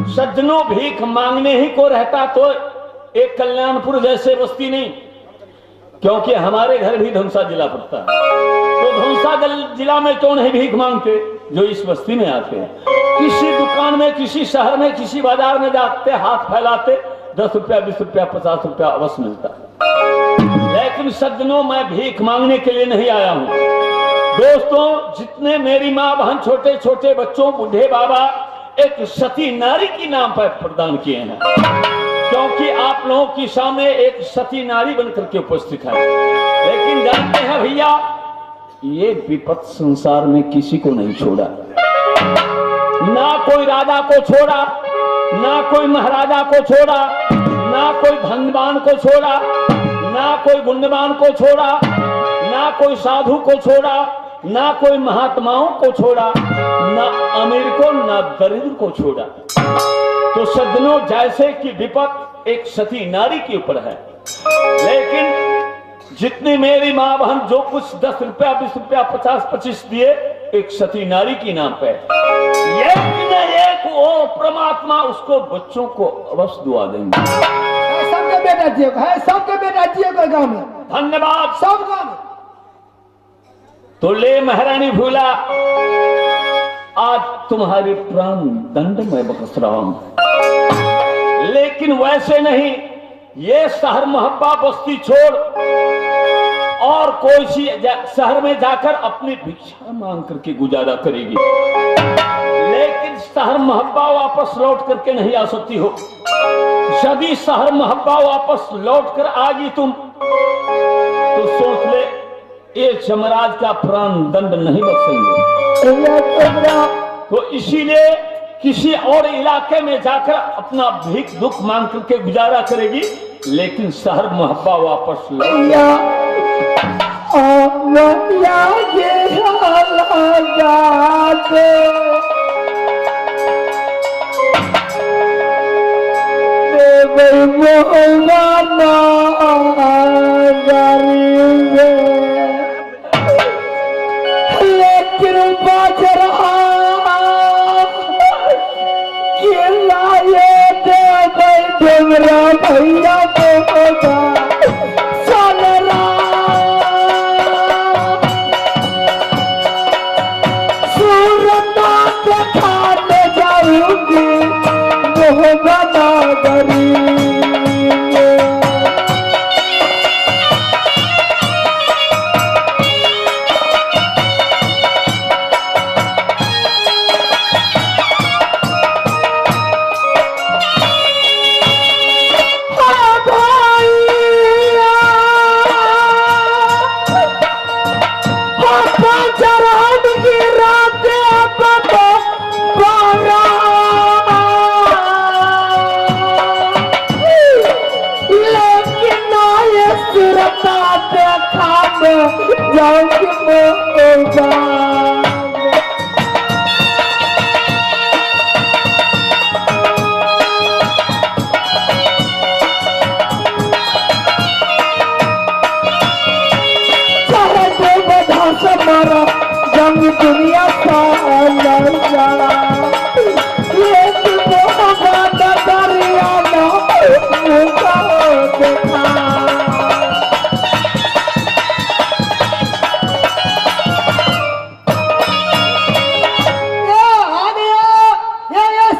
सज्जनों भीख मांगने ही को रहता तो एक कल्याणपुर जैसे बस्ती नहीं, क्योंकि हमारे घर भी धनुषा जिला पड़ता है। तो धनुषा जिला में क्यों नहीं भीख मांगते जो इस बस्ती में आते हैं। किसी दुकान में, किसी शहर में, किसी बाजार में जाते, हाथ फैलाते, 10 रुपया, 20 रुपया, 50 रुपया अवश्य मिलता। लेकिन सज्जनों, मैं भीख मांगने के लिए नहीं आया हूं। दोस्तों, जितने मेरी माँ बहन, छोटे छोटे बच्चों, बूढ़े बाबा एक सती नारी की नाम पर प्रदान किए हैं, क्योंकि आप लोगों के सामने एक सती नारी बनकर के उपस्थित है। लेकिन जानते हैं भैया, ये विपत संसार में किसी को नहीं छोड़ा। ना कोई राजा को छोड़ा, ना कोई महाराजा को छोड़ा, ना कोई धनवान को छोड़ा, ना कोई गुणवान को छोड़ा, ना कोई साधु को छोड़ा, ना कोई महात्माओं को छोड़ा, ना अमीर को, ना दरिद्र को छोड़ा। तो सज्जनों, जैसे कि विपत एक सती नारी के ऊपर है, लेकिन जितनी मेरी माँ बहन जो कुछ 10 रुपया, 20 रुपया, 50-25 दिए एक सती नारी की नाम पे, एक न एक वो परमात्मा उसको बच्चों को अवश्य दुआ देंगे। सबके बेटा जियो है, सबके बेटा जियो का गाँव में। धन्यवाद। सब गाँव में तो ले महारानी भूला, आज तुम्हारे प्राण दंड में बकस रहा हूं। लेकिन वैसे नहीं, ये शहर मोहब्बा बस्ती छोड़ और कोई सी शहर में जाकर अपनी भिक्षा मांग करके गुजारा करेगी, लेकिन शहर मोहब्बा वापस लौट करके नहीं आ सकती हो। यदि शहर मोहब्बा वापस लौट कर आगी तुम, तो सोच ले, ये जमराज का प्राण दंड नहीं बख्शेंगे। तो इसीलिए किसी और इलाके में जाकर अपना भीख दुख मांग करके गुजारा करेगी, लेकिन शहर मोहब्बा वापस भैया खाने जाऊंगी जंग दुनिया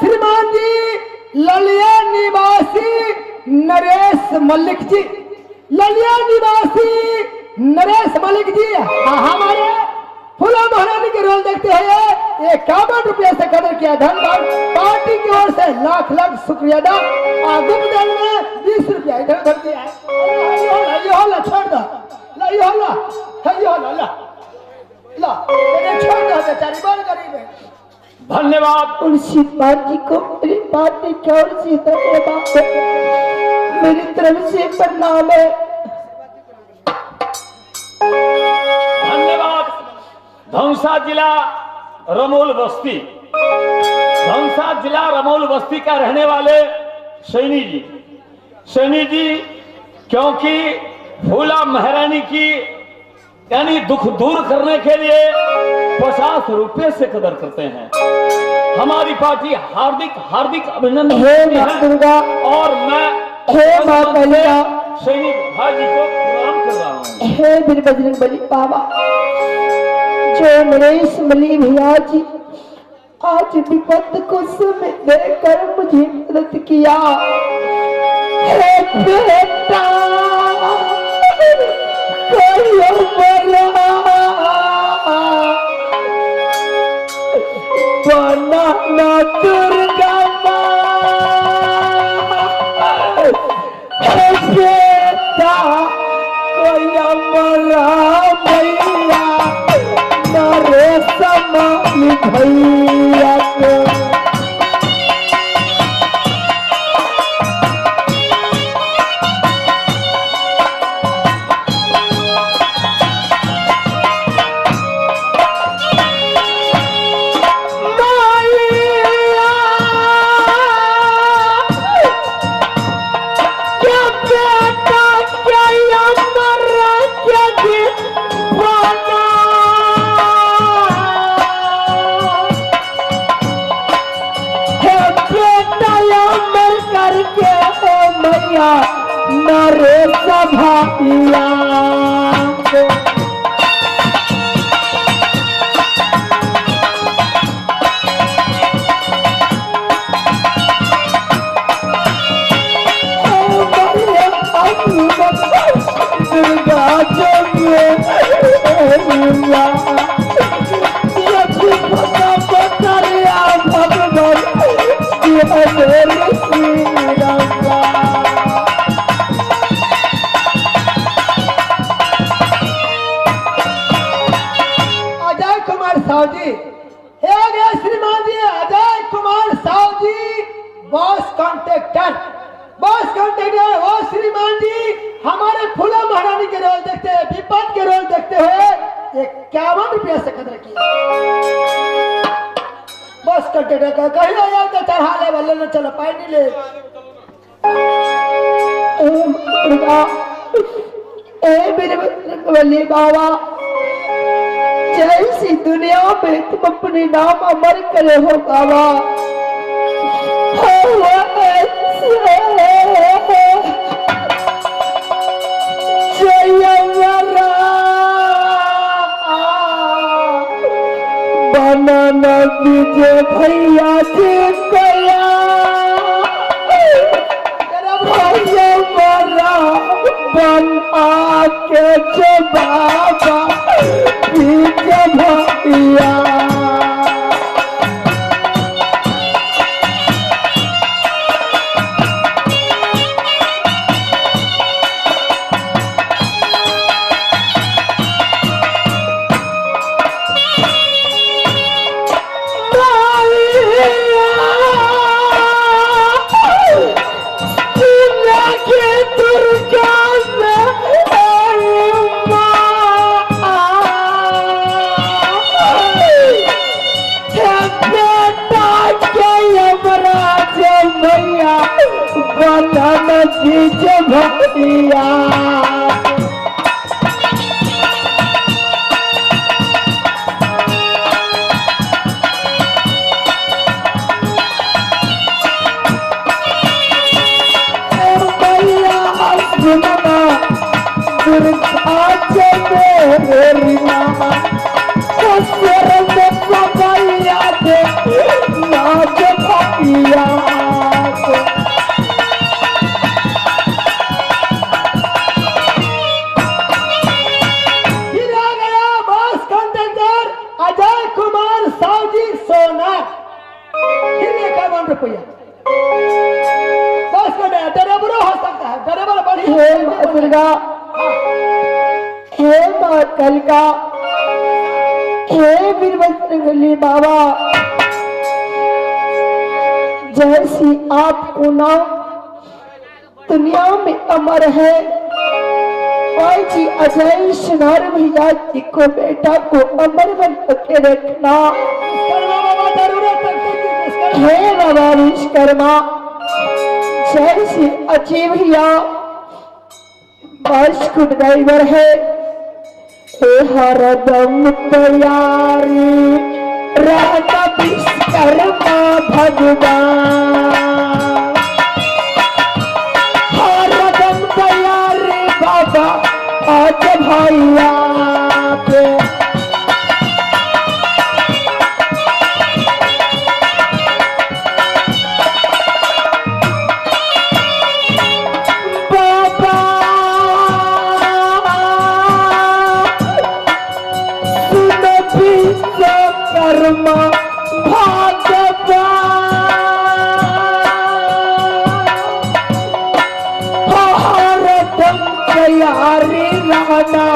श्रीमान जी ललिया निवासी नरेश मलिक जी, ललिया निवासी नरेश मलिक जी हमारे फूला महारानी के रोल देखते हुए 51 रुपये से कदर किया। धन्यवाद। पार्टी की ओर से लाख लाख शुक्रिया अदा। गुप्त दल में 20 रुपया इधर उधर दिया है। ये होला छोड़ दो, ला ये होला, ये होला ला ला, ये छोड़ दो, बेचारी बहुत गरीब है। धन्यवाद। तुलसी मान जी को मेरी पार्टी की ओर से धन्यवाद, मेरी तरफ से प्रणाम है। धन्यवाद। धनुषा जिला रमोल बस्ती, धनुषा जिला रमोल बस्ती का रहने वाले सैनी जी, सैनी जी क्योंकि फूला महारानी की यानी दुख दूर करने के लिए 50 रुपए से कदर करते हैं। हमारी पार्टी हार्दिक हार्दिक अभिनंदन हे करती माँ है। दुर्गा, और मैं हे माँ कालिका, सैनिक भाई जी को प्रणाम कर रहा हूँ। हे वीर बजरंग बली बाबा, जो नरेश मली भैया जी आज विपत्त को समय देकर मुझे मदद किया। हे बेटा, कोई बना ना दुर्गा माँ, हे बेटा कोई अमरा भैया नरेश मली भैया को। नरेश भैया दुर्गा अजय कुमार साहू जी, हे गए श्रीमान जी अजय कुमार साहू जी, बॉस कॉन्ट्रैक्टर वो श्रीमान जी हमारे फूला महारानी के रोल देखते हैं, विपत के रोल देखते हुए 51 रुपया से कदर किया। बॉस कॉन्ट्रैक्टर का कहीं आया तो चढ़ा ले वाले न चलो पाई नहीं ले। ए मेरे बली बाबा, जैसी दुनिया में तुम अपने नाम अमर करे हो बाबा, बनाना दीजिए भैया जी कया भैया मरा बन आके जो बाबा दीजिए भैया। भैया दुर्गा, हे माँ कालिका, हे वीर बजरंगबली बाबा, जैसी आपको नाम दुनिया में अमर है, जी अजय सुनार भैया जी को बेटा को अमर बन के रखना। हे बाबा विश्वकर्मा, जैसी अजय भैया बस को ड्राइवर है, हरदम तैयारी रहता विश्वकर्मा भगवान। हरदम तैयारी बाबा आज भैया के। बाबा सुन विश्वकर्मा भगवान। हरदम तैयारी रहना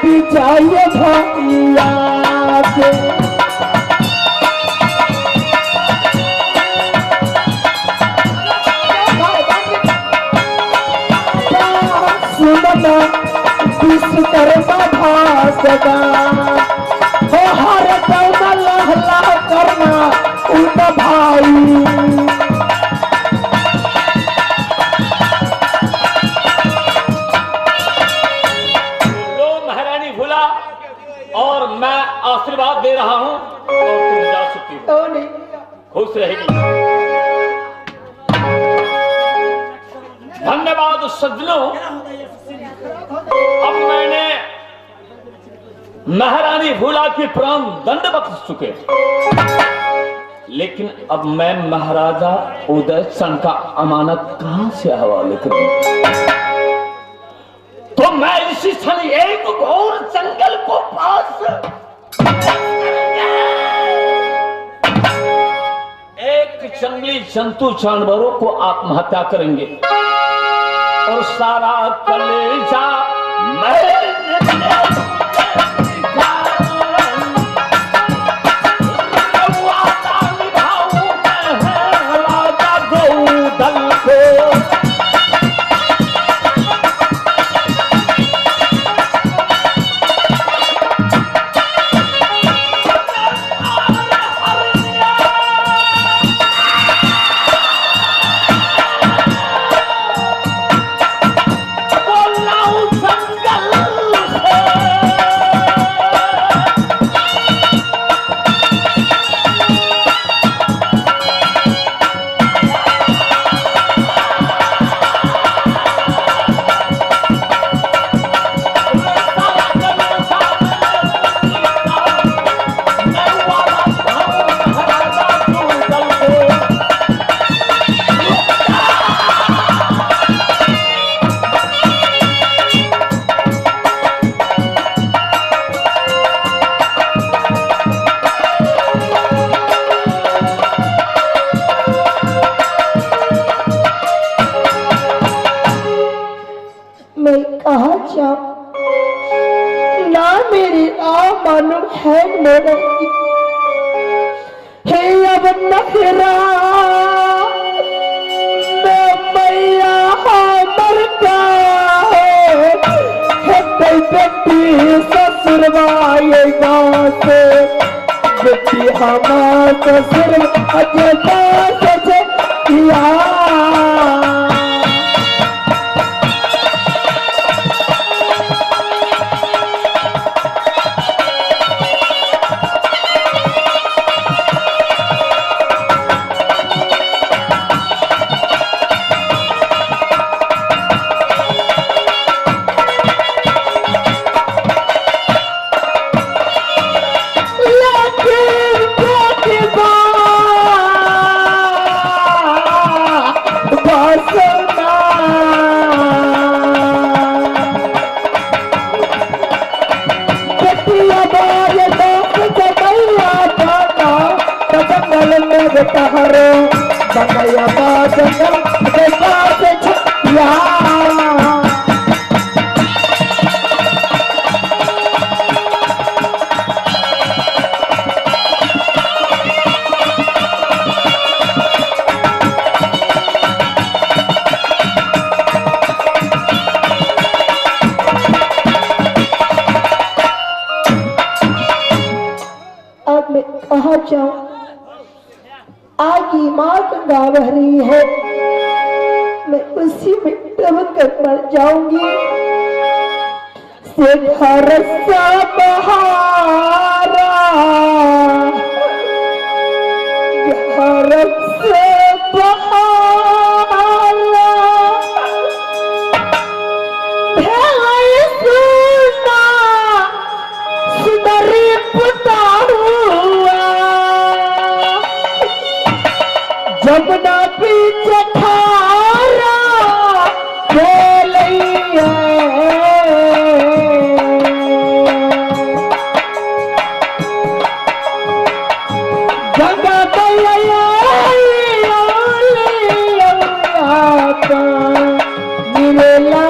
विजय भैया के। सुनना विश्वकर्मा भगवान हो हर दम लहला करना उन भाई। लो महारानी फूला, और मैं आशीर्वाद दे रहा हूं और तुम जा सकती हो। तो नहीं खुश रहेगी। धन्यवाद सज्जनों। अब मैंने महारानी फूला की प्राण दंड बख्श चुके, लेकिन अब मैं महाराजा उदय चंद का अमानत कहां से हवाले करूं? तो मैं इसी क्षण एक घोर जंगल को पास एक जंगली जंतु जानवरों को आत्महत्या करेंगे और सारा कलेजा ना मेरी मालूम है मेरे हे अब नखरा मैया मर का है बेटी ससुरवाए गाँव से बेटी हमारा ससुर अजय किया। हरो बंगया बादल के पास छया। अब मैं कहाँ जाऊं? आगे माँ गंगा बह रही है, मैं उसी में डूब कर मर जाऊंगी। से घर सा बहारा जमुना पीछे ठारा खेलैया गंगा मैया मिलला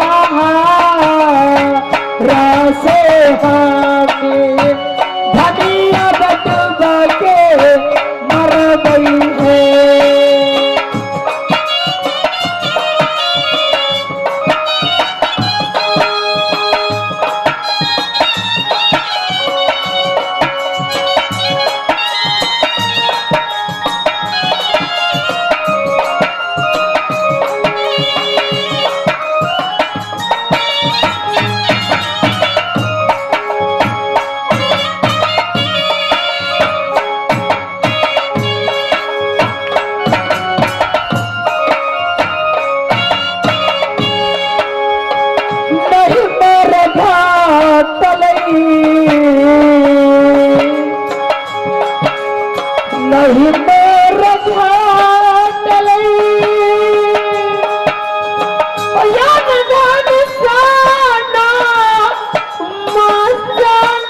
रासे हमें धनिया बटुआ के मर गई है। नहीं मेरा घाटलई याद गान साना मस्तानाए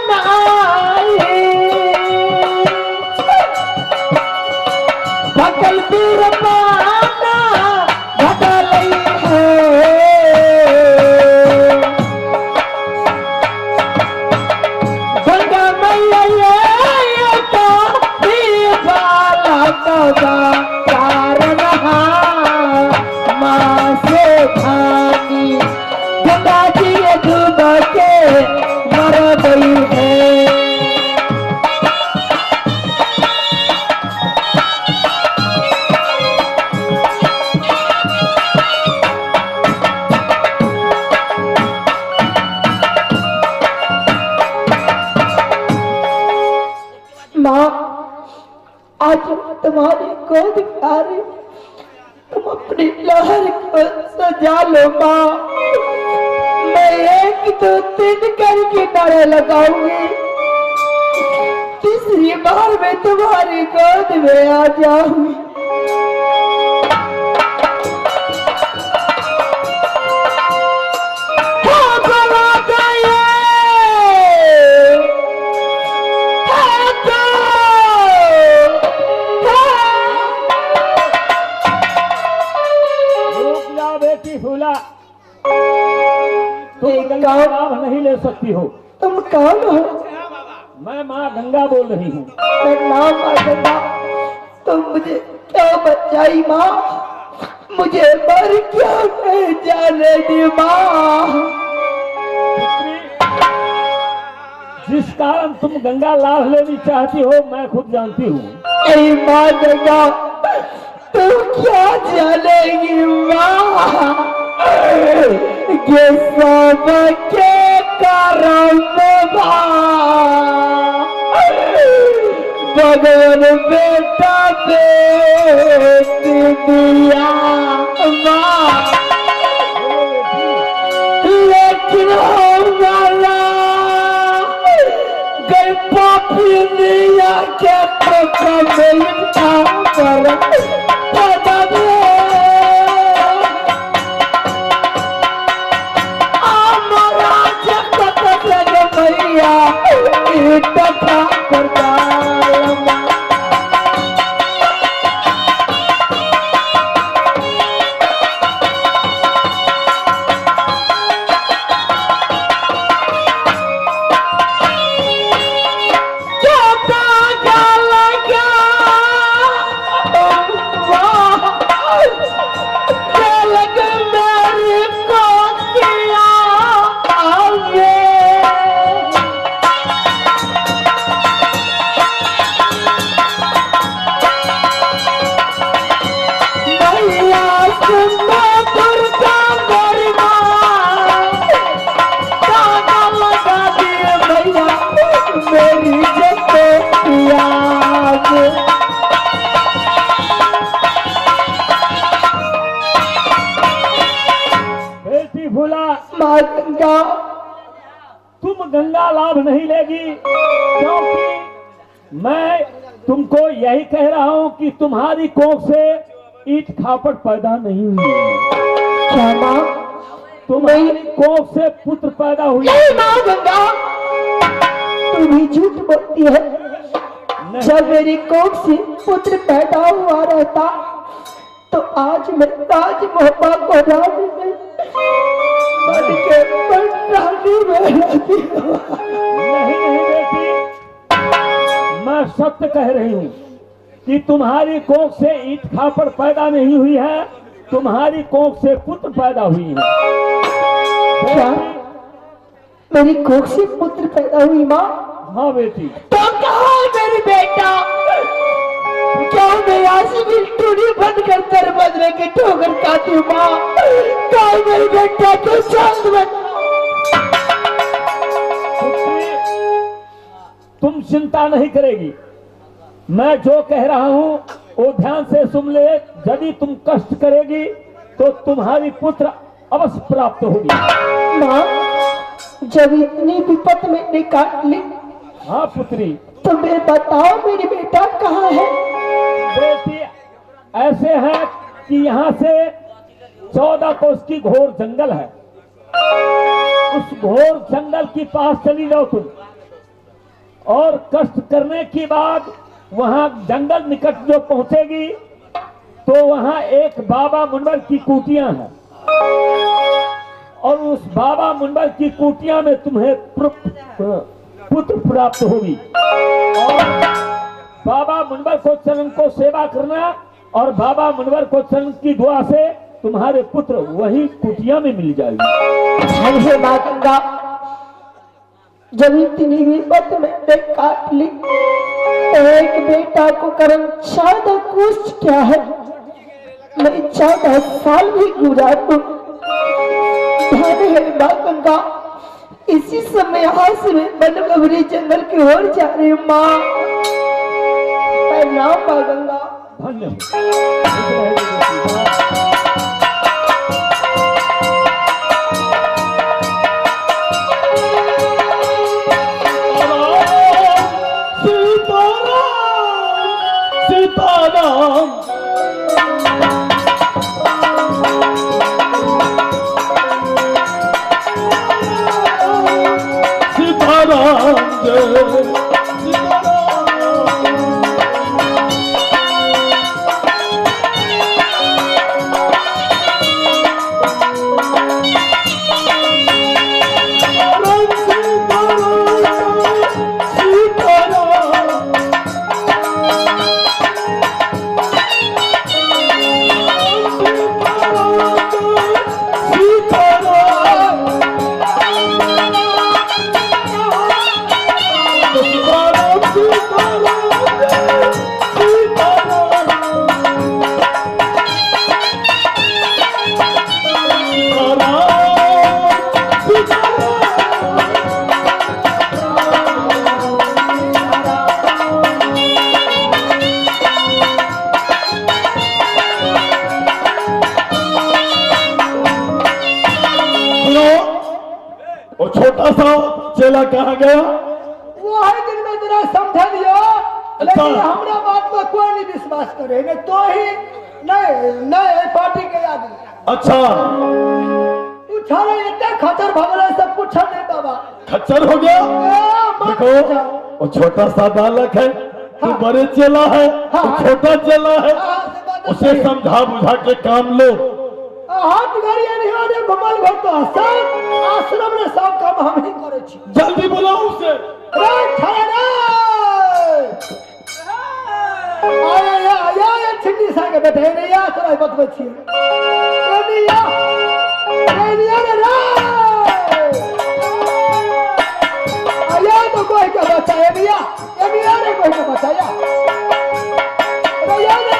भकल बीरबाना घटलई है गंगा मैया कारण माँ से खानी गंगा जी डूब के मर गई है। माँ आज तुम्हारी गोद प्यारी तुम अपनी लहर को सजा लो माँ। मैं 1 2 3 करके नारे लगाऊंगी, तीसरी बार मैं तुम्हारी गोद में आ जाऊंगी। फूला तुम गंगा लाभ नहीं ले सकती हो। तुम कौन हो? मैं माँ गंगा बोल रही हूँ। मैं नाम माँ गंगा। तुम मुझे क्या बचाई माँ? मुझे मर क्यों नहीं जाने दी माँ? जिस कारण तुम गंगा लाभ लेनी चाहती हो मैं खुद जानती हूँ। माँ गंगा तुम क्या जानेगी माँ? ये सब के कारण भगवान बेटा बेटी दिया माँ, लेकिन हमारा गई पापी दिया के माँ गंगा तुम गंगा लाभ नहीं लेगी, क्योंकि मैं तुमको यही कह रहा हूं कि तुम्हारी कोख से ईट खापड़ पैदा नहीं हुई है। क्या माँ? तुम्हारी कोख से पुत्र पैदा हुई नहीं माँ गंगा, तू भी झूठ बोलती है। जब मेरी कोख से पुत्र पैदा हुआ रहता तो आज मैं ताजमहल को रानी में बन के रानी में रहती। नहीं बेटी, मैं सत्य कह रही हूँ कि तुम्हारी कोख से ईट खापड़ पैदा नहीं हुई है, तुम्हारी कोख से पुत्र पैदा हुई है। क्या मेरी कोख से पुत्र पैदा हुई माँ? हाँ बेटी। तो कहाँ है मेरी बेटा? क्या मैं आशी भी टूटी बंद कर कर बदले की ठोकर खाती हूँ माँ? कहाँ है मेरी बेटा? तो चांद में तुम चिंता नहीं करेगी, मैं जो कह रहा हूँ वो ध्यान से सुन ले। यदि तुम कष्ट करेगी तो तुम्हारी पुत्र अवश्य प्राप्त होगी। माँ, जब इतनी विपत मैंने काट ली, हाँ पुत्री, तो मैं बताओ मेरी बेटा कहाँ है? बेटी ऐसे है कि यहाँ से 14 कोस की घोर जंगल है। उस घोर जंगल के पास चली जाओ तुम, और कष्ट करने के बाद वहां जंगल निकट जो पहुंचेगी तो वहां एक बाबा मुनवर की कुटिया है, और उस बाबा मुनवर की कुटिया में तुम्हें पुत्र प्राप्त होगी। और बाबा मुनवर को चरण को सेवा करना, और बाबा मुनवर को चरण की दुआ से तुम्हारे पुत्र वही कुटिया में मिल जाएगी। हे माँ गंगा, जब इतनी विपत मैंने काट ली, एक बेटा को कर्म 14 कोस क्या है? मैं 14 साल भी गुजार दूं। धन है माँ गंगा, इसी समय यहाँ से मैं बनबरी जंगल की ओर जा रही हूँ माँ। प्रणाम माँ गंगा। सीताराम वो छोटा सा चेला कहाँ गया? वो है दिन में तेरा समझा दिया, लेकिन हमरा बात को कोई नहीं विश्वास करे, नहीं तो ही नहीं पार्टी के आदमी। अच्छा, पूछा रहे इतने खचर भगला सब पूछा नहीं बाबा। खच्चर हो गया? देखो, वो छोटा सा बालक है, तू बड़े चेला है, तू छोटा चेला है, उसे समझा बुझा के काम लो। हाथ गाड़िया नहीं आने घुमल घर तो सब आश्रम में सब काम हम ही करे छी। जल्दी बुलाओ उसे। रे ठहरा आया छिंडी संगे बैठे नहीं आ तोरा बतबै छी। नहीं आ रे आया तो कोई का बचाया भैया, ये भी आ रे कोई का बचाया भैया ने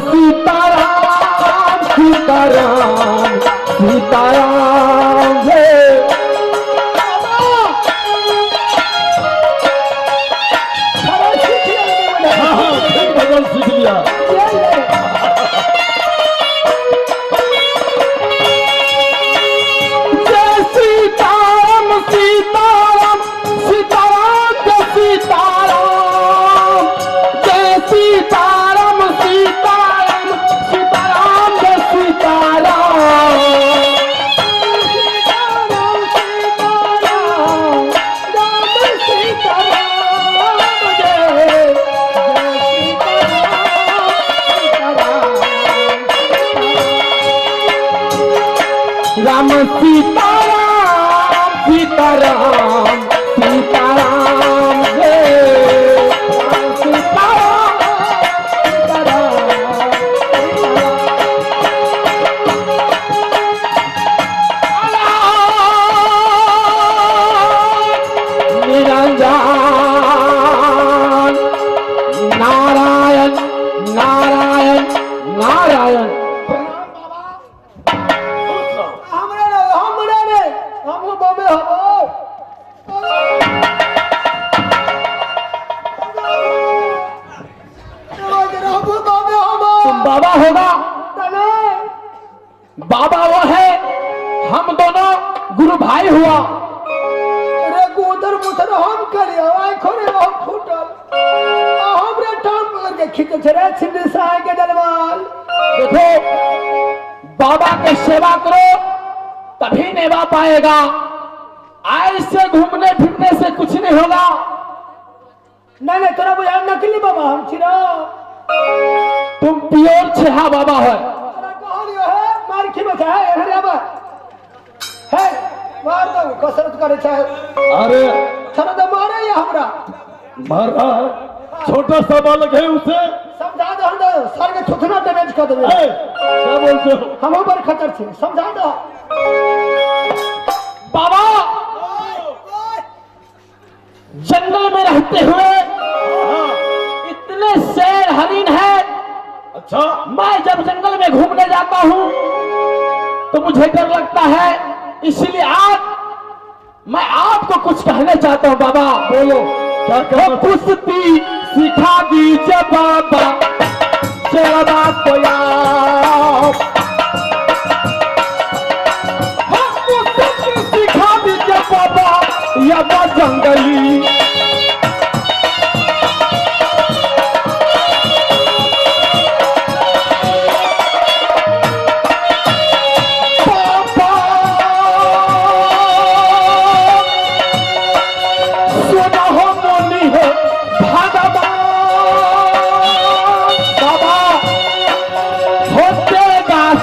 सीताराम सीताराम सीताराम सीताराम सीताराम जय सीताराम सीताराम निरंजन नारायण नारायण नारायण हमरा रे हम बाबे तुम बाबा होगा बाबा वो है हम दोनों गुरु भाई हुआ अरे गोदर मुसर हम करे आय खोरे हम फुटल हमरे टांग पकड़ के खींचे छरे छिंदी साय के दलवाल देखो बाबा के सेवा करो तभी नेवा पाएगा ऐसे घूमने फिरने से कुछ नहीं होगा नहीं तोरा बुझा नकली बाबा हम छिरा तुम प्योर छेहा बाबा है तोरा कहलियो है मार की बचा है अरे बाबा है मार दो कसरत करे चाहे अरे थरा दे मारे या हमरा मार रहा है छोटा सा बालक है उसे समझा दो हम सर के थुथना डैमेज कर देबे ए, क्या बोलते हो हम ऊपर खतर छे समझा दो बाबा जंगल में रहते हुए इतने शेर हरिन है अच्छा मैं जब जंगल में घूमने जाता हूँ तो मुझे डर लगता है इसलिए आज मैं आपको कुछ कहना चाहता हूँ बाबा बोलो क्या कहना कुश्ती सिखा दीजिए बाबा चला तो यार कुश्ती सिखा दीजिए बाबा या जंगली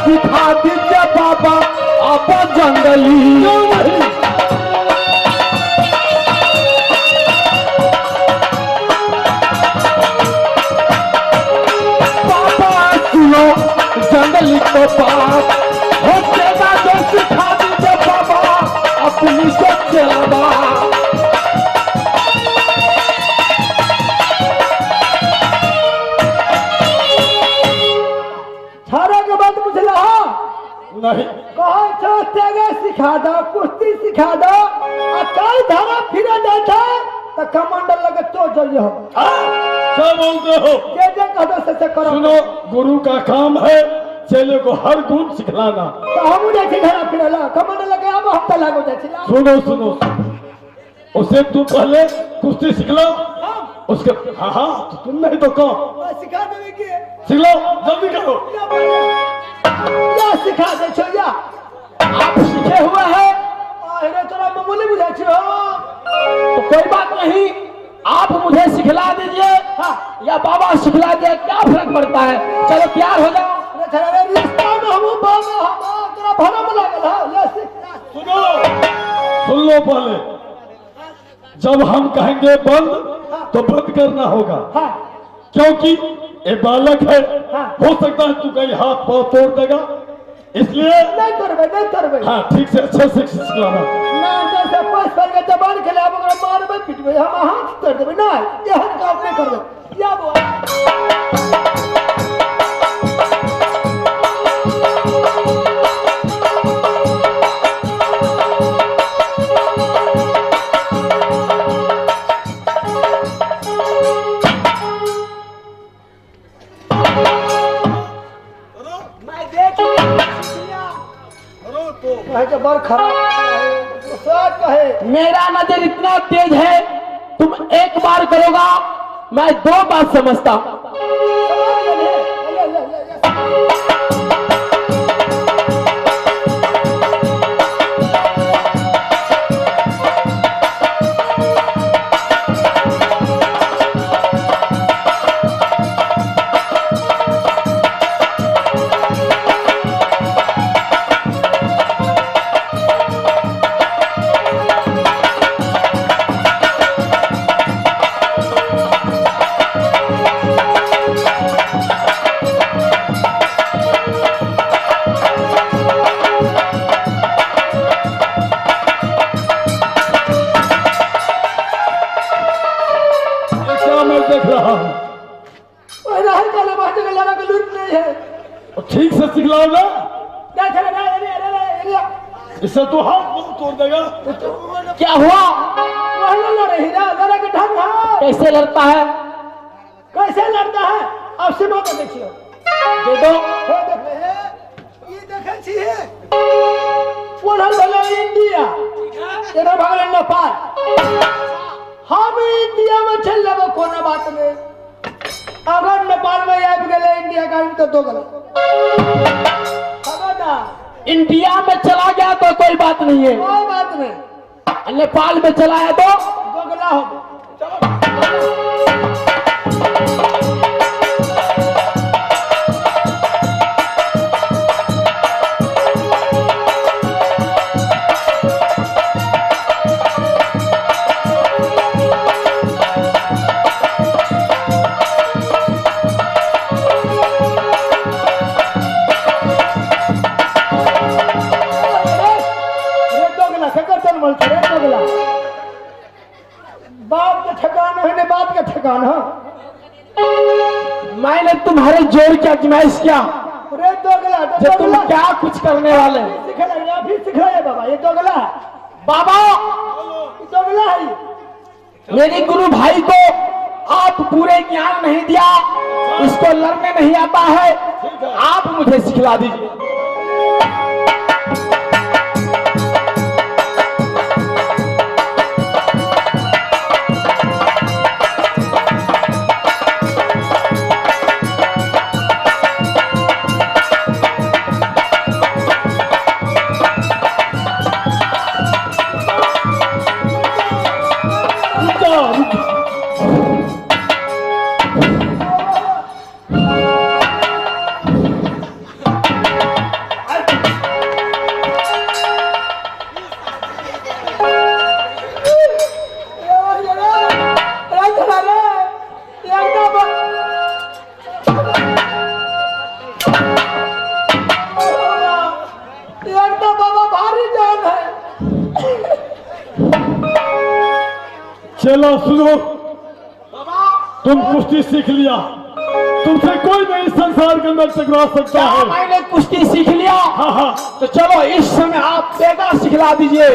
सिखा दीजिए बाबा आप जंगली बाबा सुनो जंगली को बाप होतेगा जो सिखा दीजिए बाबा अपनी से चलवा नहीं कहा चाहते सिखा दो कुश्ती सिखा दो कई धारा फिर जाता तो कमांडर लगे तो चल जाओ क्या बोलते हो जे कहो से करो सुनो गुरु का काम है चेले को हर गुण सिखलाना तो हम जैसे धारा फिर ला कमांडर लगे अब हम तला को जैसे सुनो सुनो उसे तुम पहले कुश्ती सिख लो उसके हाँ तो तुम नहीं तो कौन सिखा देवे के सीख लो जल्दी करो या सिखा दे छो या आप सीखे हुए हैं अरे तोरा मामूली बुझा छो तो कोई बात नहीं आप मुझे सिखला दीजिए या बाबा सिखला दे क्या फर्क पड़ता है चलो तैयार हो जाओ अरे रिश्ता में हम बाबा हम तोरा भरम लागल है ले सिख सुनो सुन लो पहले जब हम कहेंगे बंद तो बंद करना होगा हां क्योंकि ये बालक है हो सकता है तू कहीं हाथ पांव तोड़ देगा इसलिए नहीं करबे हाँ ठीक से अच्छे से सिखलाना ना जैसे पास पर के जबान के लाभ अगर मारबे पिटबे हम हाथ तोड़ देबे ना यह काम नहीं करबे या बो तो बर खराब है सच कहे मेरा नजर इतना तेज है तुम एक बार करोगा मैं दो बार समझता हूं इससे तो हाथ तोड़ देगा। क्या हुआ? वही लड़ रही ना, लड़ा के ढंग है। कैसे लड़ता है? कैसे लड़ता है? अब से बात देखियो। दे दो। हे देख ले, ये देखे छिए। पुनः भले इंडिया, इधर भागले नेपाल। हम इंडिया में चल लेबो कोनो बात नहीं। अगर नेपाल में आबि गेले इंडिया का तो दो गलत। इंडिया में चला गया तो कोई बात नहीं है, कोई बात नहीं। नेपाल में चला है तो दोगला हो। चलो बाप का ठिकाना है, बाप का ठिकाना। मैंने तुम्हारे जोर की आजमाइश किया, रे दोगला जब तुम क्या कुछ करने वाले। सिखलाए बाबा, ये दोगला है। बाबा, दोगला है। मेरे गुरु भाई को आप पूरे ज्ञान नहीं दिया, इसको लड़ने नहीं आता है, आप मुझे सिखला दीजिए। चलो सुनो, तुम कुश्ती सीख लिया, तुमसे कोई नहीं संसार के अंदर टकरा सकता है। मैंने कुश्ती सीख लिया। हाँ हाँ, तो चलो इस समय आप बेगा सिखला दीजिए।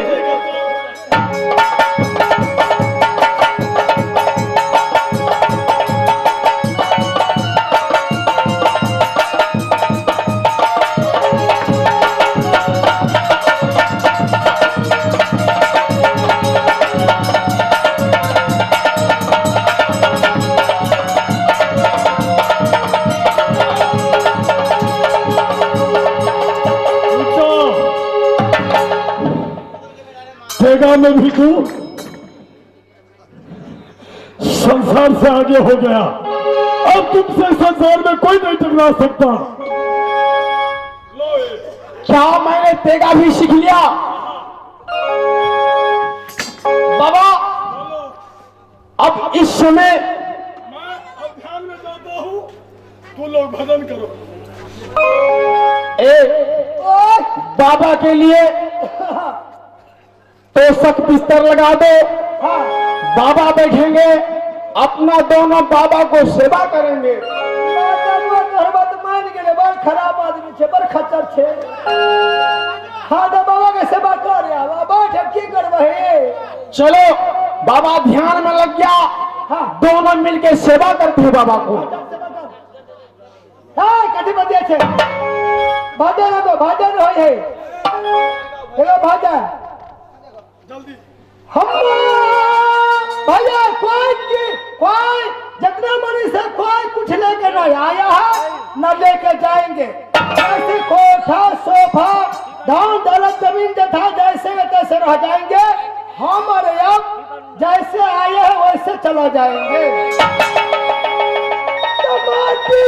में भी तू संसार से आगे हो गया, अब तुमसे संसार में कोई नहीं टकरा सकता। क्या मैंने तेगा भी सीख लिया? बाबा, अब इस समय मैं अभियान में जाता हूँ, तू लोग भजन करो। बाबा के लिए तोशक बिस्तर लगा दो, बाबा बैठेंगे, अपना दोनों बाबा को सेवा करेंगे। मान गेले, बड़ खराब आदमी छे, बड़ खच्चर छे। हाँ तो बाबा के सेवा कर आवा, बैठ की करबही। चलो, बाबा ध्यान में लग गया। हाँ, दोनों मिलके सेवा करते हैं बाबा को। हाँ, कथी बतिया छे? भजन हो, भजन होय है। हेलो भजन जल्दी हम भैया, कोई जितना मनी से कोई कुछ लेके नहीं आया है, न लेके जाएंगे। ऐसे कोठा, सोफा, धान दौलत, जमीन जथा जैसे तैसे रह जाएंगे। हमारे अब जैसे आए हैं वैसे चला जाएंगे। तो माटी